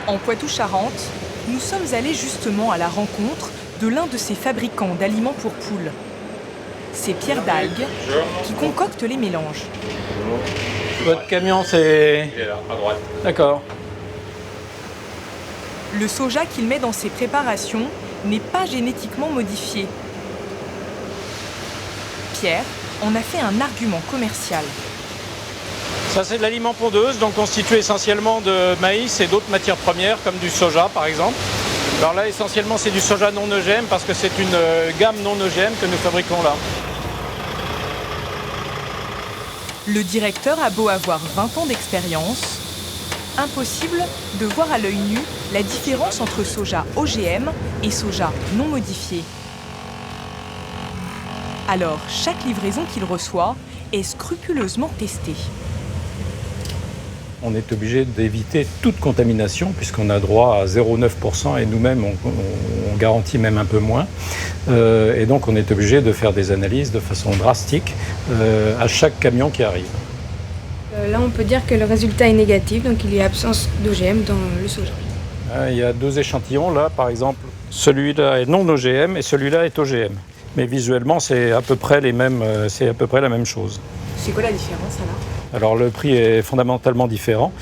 En Poitou-Charentes, nous sommes allés justement à la rencontre de l'un de ces fabricants d'aliments pour poules. C'est Pierre d'Algues qui concocte les mélanges. Votre camion, c'est... Il est là, à droite. D'accord. Le soja qu'il met dans ses préparations n'est pas génétiquement modifié. Pierre en a fait un argument commercial. Ça, c'est de l'aliment pondeuse, donc constitué essentiellement de maïs et d'autres matières premières, comme du soja, par exemple. Alors là, essentiellement, c'est du soja non OGM, parce que c'est une gamme non OGM que nous fabriquons là. Le directeur a beau avoir 20 ans d'expérience, impossible de voir à l'œil nu la différence entre soja OGM et soja non modifié. Alors, chaque livraison qu'il reçoit est scrupuleusement testée. On est obligé d'éviter toute contamination, puisqu'on a droit à 0,9% et nous-mêmes, on garantit même un peu moins. Et donc, on est obligé de faire des analyses de façon drastique à chaque camion qui arrive. Là, on peut dire que le résultat est négatif, donc il y a absence d'OGM dans le soja. Il y a 2 échantillons là, par exemple. Celui-là est non OGM et celui-là est OGM. Mais visuellement, c'est à peu près la même chose. C'est quoi la différence alors ? Alors le prix est fondamentalement différent,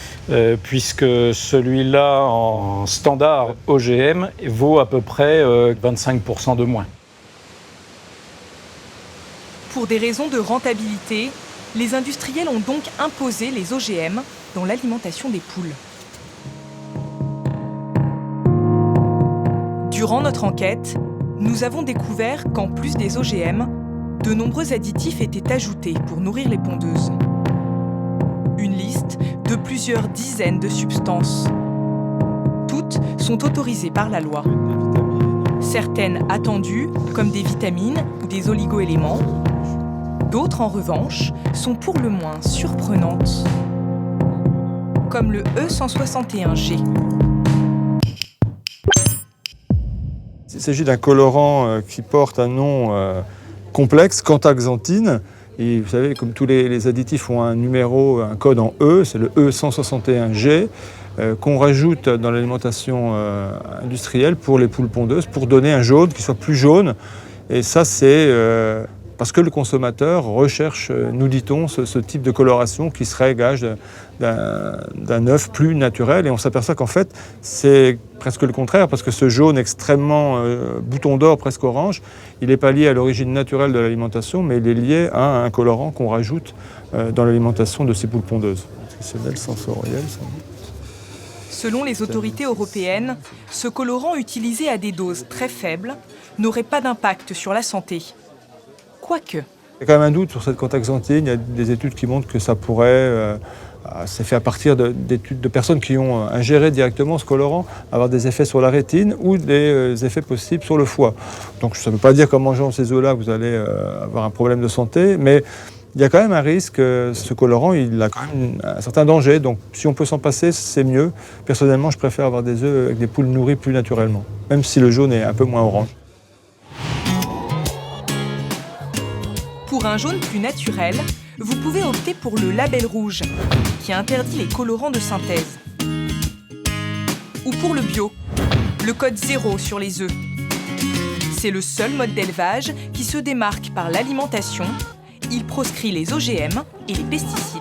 puisque celui-là en standard OGM vaut à peu près 25% de moins. Pour des raisons de rentabilité, les industriels ont donc imposé les OGM dans l'alimentation des poules. Durant notre enquête, nous avons découvert qu'en plus des OGM, de nombreux additifs étaient ajoutés pour nourrir les pondeuses. Une liste de plusieurs dizaines de substances. Toutes sont autorisées par la loi. Certaines attendues, comme des vitamines ou des oligo-éléments. D'autres, en revanche, sont pour le moins surprenantes, comme le E161G. Il s'agit d'un colorant qui porte un nom complexe, quantaxanthine. Et vous savez, comme tous les additifs ont un numéro, un code en E, c'est le E161G, qu'on rajoute dans l'alimentation industrielle pour les poules pondeuses, pour donner un jaune qui soit plus jaune. Et ça, c'est parce que le consommateur recherche, nous dit-on, ce type de coloration qui serait gage d'un œuf plus naturel. Et on s'aperçoit qu'en fait, c'est presque le contraire, parce que ce jaune extrêmement bouton d'or, presque orange, il n'est pas lié à l'origine naturelle de l'alimentation, mais il est lié à un colorant qu'on rajoute dans l'alimentation de ces poules pondeuses. Nutritionnel, sensoriel, sans doute. Selon les autorités européennes, ce colorant utilisé à des doses très faibles n'aurait pas d'impact sur la santé. Quoique. Il y a quand même un doute sur cette quantaxanthine. Il y a des études qui montrent que ça pourrait, c'est fait à partir d'études de personnes qui ont ingéré directement ce colorant, avoir des effets sur la rétine ou des effets possibles sur le foie. Donc ça ne veut pas dire qu'en mangeant ces œufs-là, vous allez avoir un problème de santé, mais il y a quand même un risque. Ce colorant, il a quand même un certain danger. Donc si on peut s'en passer, c'est mieux. Personnellement, je préfère avoir des œufs avec des poules nourries plus naturellement, même si le jaune est un peu moins orange. Pour un jaune plus naturel, vous pouvez opter pour le label rouge, qui interdit les colorants de synthèse. Ou pour le bio, le code 0 sur les œufs. C'est le seul mode d'élevage qui se démarque par l'alimentation. Il proscrit les OGM et les pesticides.